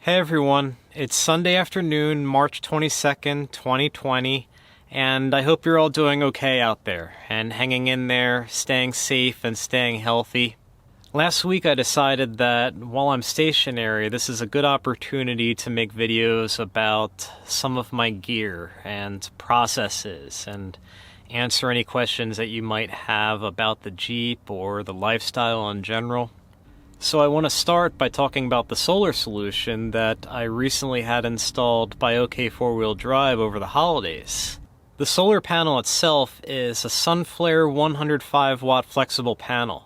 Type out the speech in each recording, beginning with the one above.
Hey everyone, it's Sunday afternoon, March 22nd, 2020, and I hope you're all doing okay out there and hanging in there, staying safe and staying healthy. Last week I decided that while I'm stationary, this is a good opportunity to make videos about some of my gear and processes and answer any questions that you might have about the Jeep or the lifestyle in general. So I want to start by talking about the solar solution that I recently had installed by OK 4-wheel drive over the holidays. The solar panel itself is a Sunflare 105 watt flexible panel.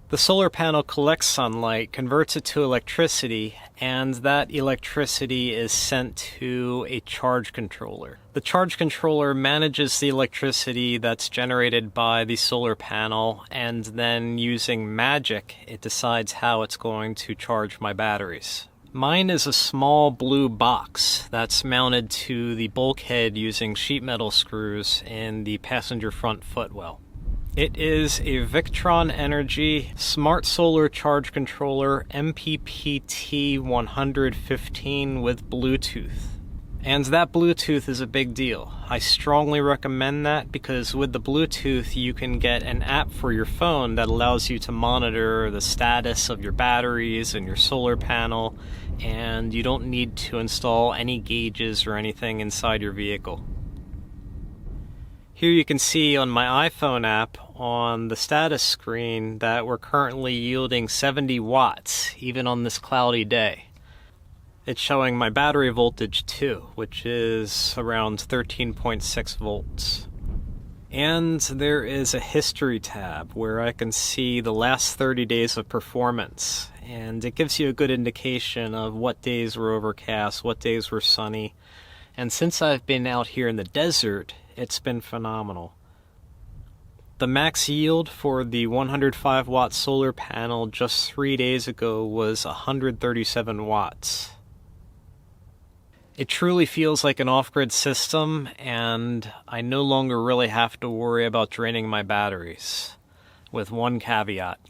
The solar panel collects sunlight, converts it to electricity, and that electricity is sent to a charge controller. The charge controller manages the electricity that's generated by the solar panel, and then using magic, it decides how it's going to charge my batteries. Mine is a small blue box that's mounted to the bulkhead using sheet metal screws in the passenger front footwell. It is a Victron Energy Smart Solar Charge Controller MPPT 115 with Bluetooth. And that Bluetooth is a big deal. I strongly recommend that because with the Bluetooth you can get an app for your phone that allows you to monitor the status of your batteries and your solar panel, and you don't need to install any gauges or anything inside your vehicle. Here you can see on my iPhone app on the status screen that we're currently yielding 70 watts, even on this cloudy day. It's showing my battery voltage too, which is around 13.6 volts. And there is a history tab where I can see the last 30 days of performance, and it gives you a good indication of what days were overcast, what days were sunny. And since I've been out here in the desert, it's been phenomenal. The max yield for the 105 watt solar panel just 3 days ago was 137 watts. It truly feels like an off-grid system, and I no longer really have to worry about draining my batteries, with one caveat.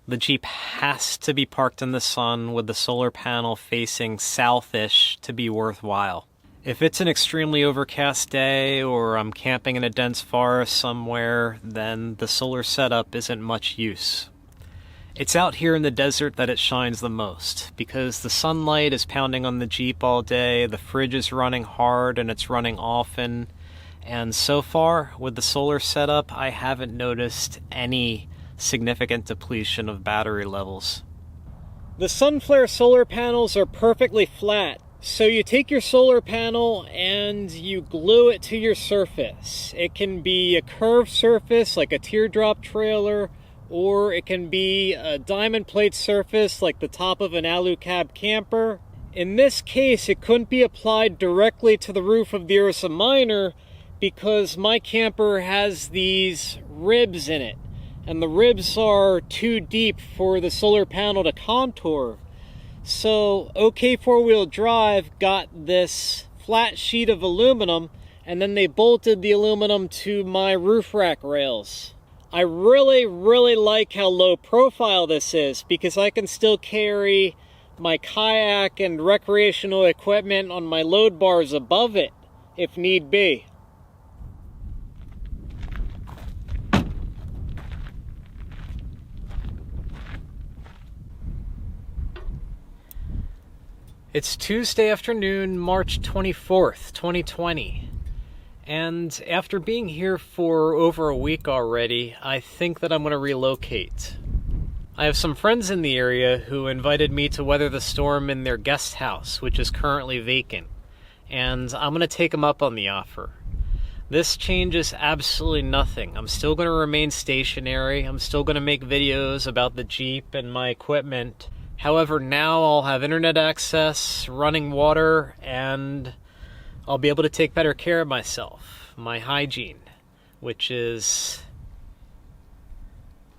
The Jeep has to be parked in the sun with the solar panel facing southish to be worthwhile. If it's an extremely overcast day or I'm camping in a dense forest somewhere, then the solar setup isn't much use. It's out here in the desert that it shines the most, because the sunlight is pounding on the Jeep all day, the fridge is running hard and it's running often, and so far, with the solar setup, I haven't noticed any significant depletion of battery levels. The Sunflare solar panels are perfectly flat. So you take your solar panel and you glue it to your surface. It can be a curved surface like a teardrop trailer, or it can be a diamond plate surface like the top of an alu cab camper. In this case, it couldn't be applied directly to the roof of the Ursa Minor because my camper has these ribs in it, and the ribs are too deep for the solar panel to contour. So OK 4-wheel drive got this flat sheet of aluminum, and then they bolted the aluminum to my roof rack rails. I really like how low profile this is, because I can still carry my kayak and recreational equipment on my load bars above it if need be. It's Tuesday afternoon, March 24th, 2020, and after being here for over a week already, I think that I'm going to relocate. I have some friends in the area who invited me to weather the storm in their guest house, which is currently vacant, and I'm going to take them up on the offer. This changes absolutely nothing. I'm still going to remain stationary. I'm still going to make videos about the Jeep and my equipment. However, now I'll have internet access, running water, and I'll be able to take better care of myself, my hygiene, which is,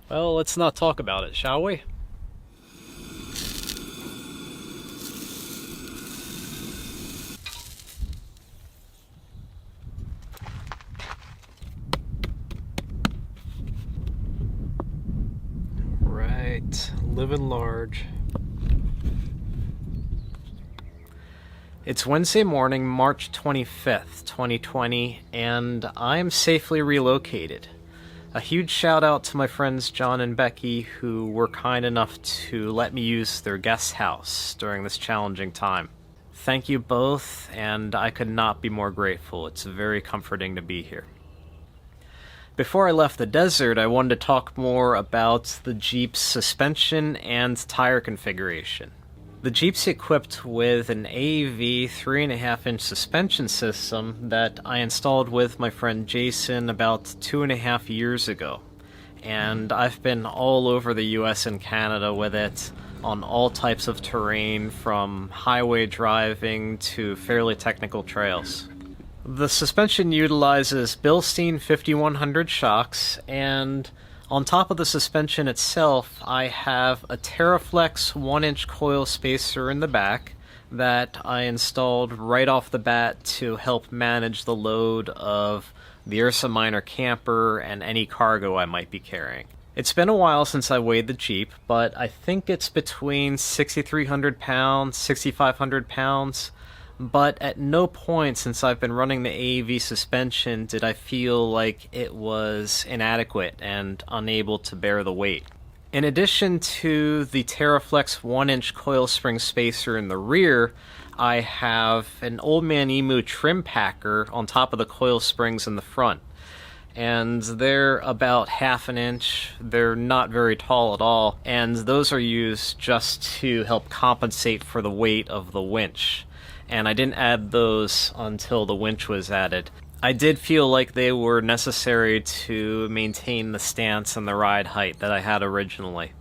well, let's not talk about it, shall we? Right, living large. It's Wednesday morning, March 25th, 2020, and I am safely relocated. A huge shout out to my friends John and Becky, who were kind enough to let me use their guest house during this challenging time. Thank you both, and I could not be more grateful. It's very comforting to be here. Before I left the desert, I wanted to talk more about the Jeep's suspension and tire configuration. The Jeep's equipped with an AEV 3.5-inch suspension system that I installed with my friend Jason about 2.5 years ago. And I've been all over the US and Canada with it on all types of terrain, from highway driving to fairly technical trails. The suspension utilizes Bilstein 5100 shocks, and on top of the suspension itself, I have a Terraflex 1-inch coil spacer in the back that I installed right off the bat to help manage the load of the Ursa Minor camper and any cargo I might be carrying. It's been a while since I weighed the Jeep, but I think it's between 6,300 pounds, 6,500 pounds. But at no point since I've been running the AEV suspension did I feel like it was inadequate and unable to bear the weight. In addition to the Terraflex 1-inch coil spring spacer in the rear, I have an Old Man Emu trim packer on top of the coil springs in the front. And they're about 1/2 inch. They're not very tall at all, and those are used just to help compensate for the weight of the winch. And I didn't add those until the winch was added. I did feel like they were necessary to maintain the stance and the ride height that I had originally.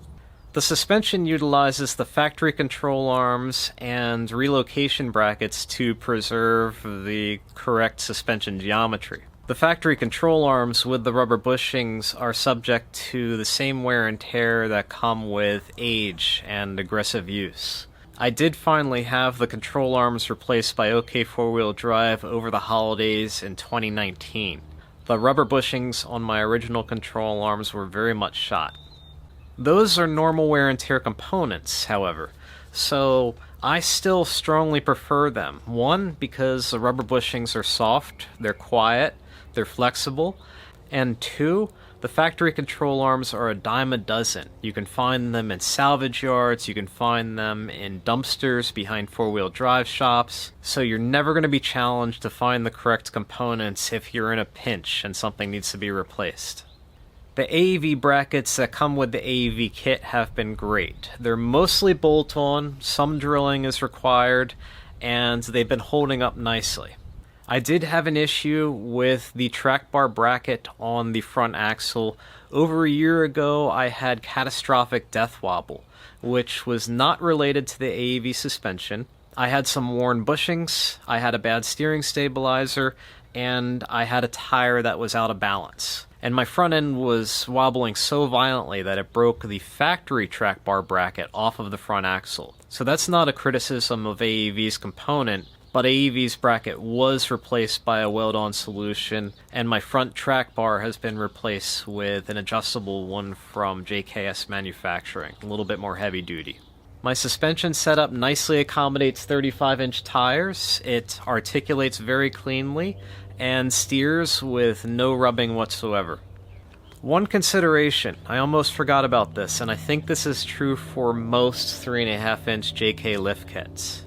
The suspension utilizes the factory control arms and relocation brackets to preserve the correct suspension geometry. The factory control arms with the rubber bushings are subject to the same wear and tear that come with age and aggressive use. I did finally have the control arms replaced by OK 4-wheel drive over the holidays in 2019. The rubber bushings on my original control arms were very much shot. Those are normal wear and tear components, however, so I still strongly prefer them. One, because the rubber bushings are soft, they're quiet, they're flexible, and two, the factory control arms are a dime a dozen. You can find them in salvage yards, you can find them in dumpsters behind 4-wheel drive shops, so you're never going to be challenged to find the correct components if you're in a pinch and something needs to be replaced. The AEV brackets that come with the AEV kit have been great. They're mostly bolt-on, some drilling is required, and they've been holding up nicely. I did have an issue with the track bar bracket on the front axle. Over a year ago, I had catastrophic death wobble, which was not related to the AEV suspension. I had some worn bushings, I had a bad steering stabilizer, and I had a tire that was out of balance. And my front end was wobbling so violently that it broke the factory track bar bracket off of the front axle. So that's not a criticism of AEV's component, but AEV's bracket was replaced by a weld-on solution, and my front track bar has been replaced with an adjustable one from JKS Manufacturing, a little bit more heavy-duty. My suspension setup nicely accommodates 35-inch tires, it articulates very cleanly, and steers with no rubbing whatsoever. One consideration, I almost forgot about this, and I think this is true for most 3.5-inch JK lift kits.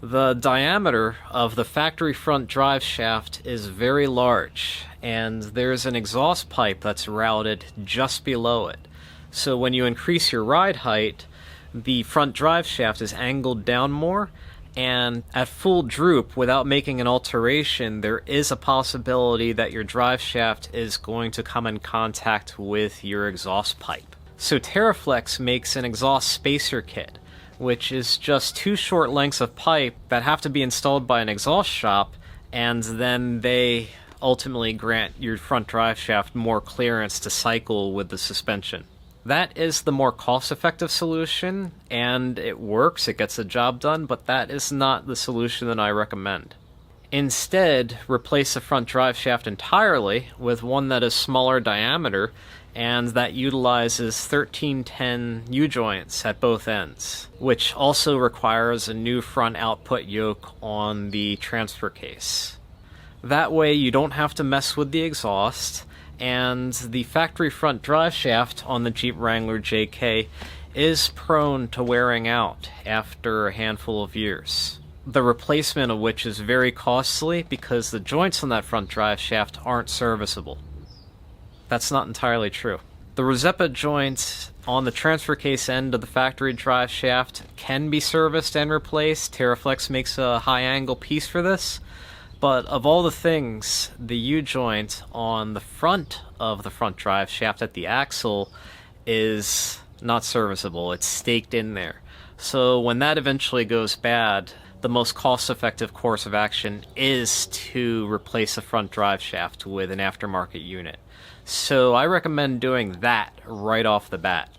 The diameter of the factory front drive shaft is very large, and there's an exhaust pipe that's routed just below it. So when you increase your ride height, the front drive shaft is angled down more, and at full droop, without making an alteration, there is a possibility that your drive shaft is going to come in contact with your exhaust pipe. So Terraflex makes an exhaust spacer kit, which is just 2 short lengths of pipe that have to be installed by an exhaust shop, and then they ultimately grant your front drive shaft more clearance to cycle with the suspension. That is the more cost-effective solution, and it works, it gets the job done, but that is not the solution that I recommend. Instead, replace the front drive shaft entirely with one that is smaller diameter and that utilizes 1310 U-joints at both ends, which also requires a new front output yoke on the transfer case. That way you don't have to mess with the exhaust, and the factory front drive shaft on the Jeep Wrangler JK is prone to wearing out after a handful of years. The replacement of which is very costly because the joints on that front drive shaft aren't serviceable. That's not entirely true. The Rosetta joints on the transfer case end of the factory drive shaft can be serviced and replaced. TerraFlex makes a high angle piece for this. But of all the things, the U-joint on the front of the front drive shaft at the axle is not serviceable. It's staked in there. So when that eventually goes bad, the most cost-effective course of action is to replace the front drive shaft with an aftermarket unit. So I recommend doing that right off the bat.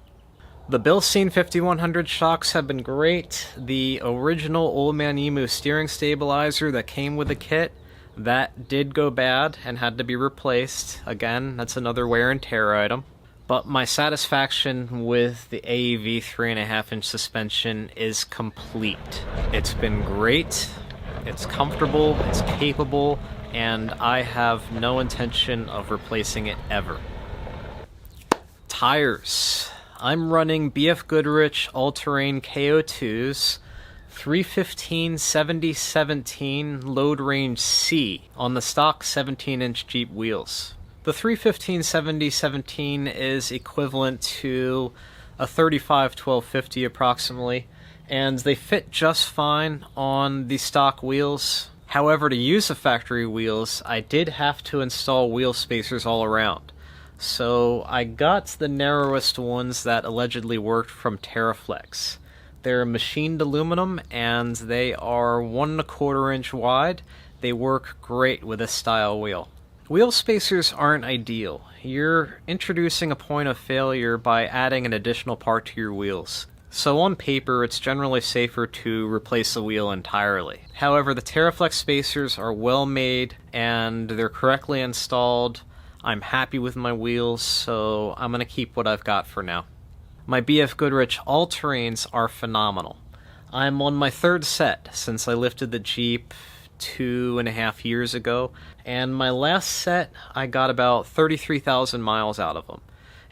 The Bilstein 5100 shocks have been great. The original Old Man Emu steering stabilizer that came with the kit, that did go bad and had to be replaced. Again, that's another wear and tear item. But my satisfaction with the AEV 3.5-inch suspension is complete. It's been great, it's comfortable, it's capable, and I have no intention of replacing it ever. Tires. I'm running BFGoodrich All-Terrain KO2s, 315/70/17 Load Range C on the stock 17-inch Jeep wheels. The 315/70/17 is equivalent to a 35/12/50 approximately, and they fit just fine on the stock wheels. However, to use the factory wheels, I did have to install wheel spacers all around. So I got the narrowest ones that allegedly worked from TerraFlex. They're machined aluminum and they are 1 1/4 inch wide. They work great with this style wheel. Wheel spacers aren't ideal. You're introducing a point of failure by adding an additional part to your wheels. So on paper, it's generally safer to replace the wheel entirely. However, the TerraFlex spacers are well made and they're correctly installed. I'm happy with my wheels, so I'm going to keep what I've got for now. My BFGoodrich All-Terrains are phenomenal. I'm on my 3rd set since I lifted the Jeep 2.5 years ago, and my last set I got about 33,000 miles out of them.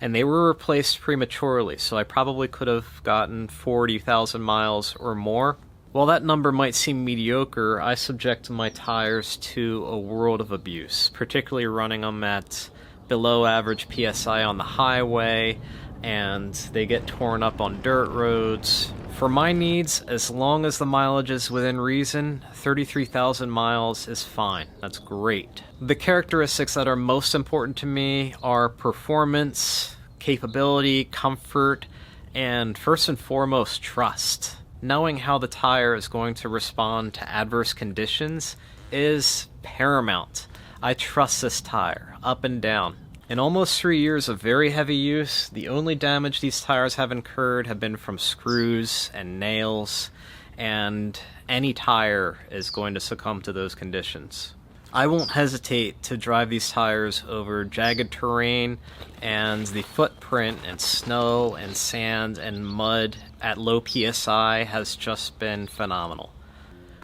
And they were replaced prematurely, so I probably could have gotten 40,000 miles or more. While that number might seem mediocre, I subject my tires to a world of abuse, particularly running them at below average PSI on the highway, and they get torn up on dirt roads. For my needs, as long as the mileage is within reason, 33,000 miles is fine. That's great. The characteristics that are most important to me are performance, capability, comfort, and first and foremost, trust. Knowing how the tire is going to respond to adverse conditions is paramount. I trust this tire, up and down. In almost 3 years of very heavy use, the only damage these tires have incurred have been from screws and nails, and any tire is going to succumb to those conditions. I won't hesitate to drive these tires over jagged terrain, and the footprint and snow and sand and mud at low PSI has just been phenomenal.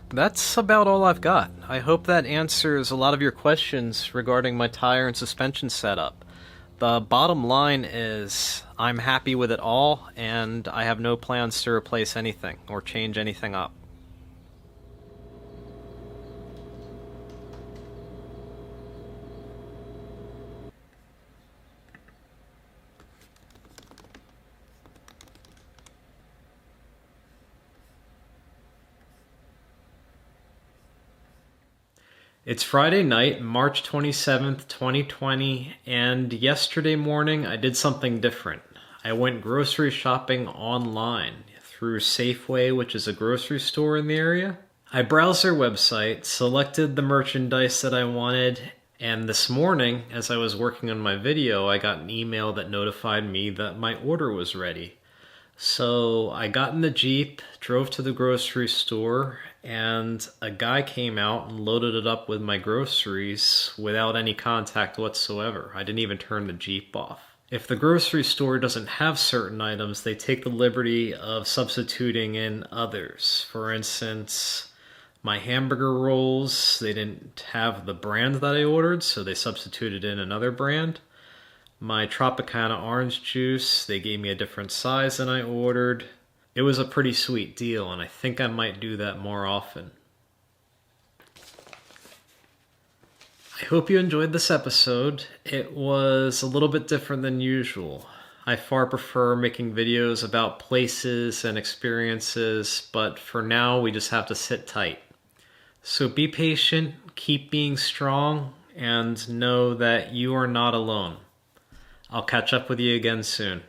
That's about all I've got. I hope that answers a lot of your questions regarding my tire and suspension setup. The bottom line is I'm happy with it all, and I have no plans to replace anything or change anything up. It's Friday night, March 27th, 2020, and yesterday morning I did something different. I went grocery shopping online through Safeway, which is a grocery store in the area. I browsed their website, selected the merchandise that I wanted, and this morning, as I was working on my video, I got an email that notified me that my order was ready. So I got in the Jeep, drove to the grocery store, and a guy came out and loaded it up with my groceries without any contact whatsoever. I didn't even turn the Jeep off. If the grocery store doesn't have certain items, they take the liberty of substituting in others. For instance, my hamburger rolls, they didn't have the brand that I ordered, so they substituted in another brand. My Tropicana orange juice, they gave me a different size than I ordered. It was a pretty sweet deal, and I think I might do that more often. I hope you enjoyed this episode. It was a little bit different than usual. I far prefer making videos about places and experiences, but for now we just have to sit tight. So be patient, keep being strong, and know that you are not alone. I'll catch up with you again soon.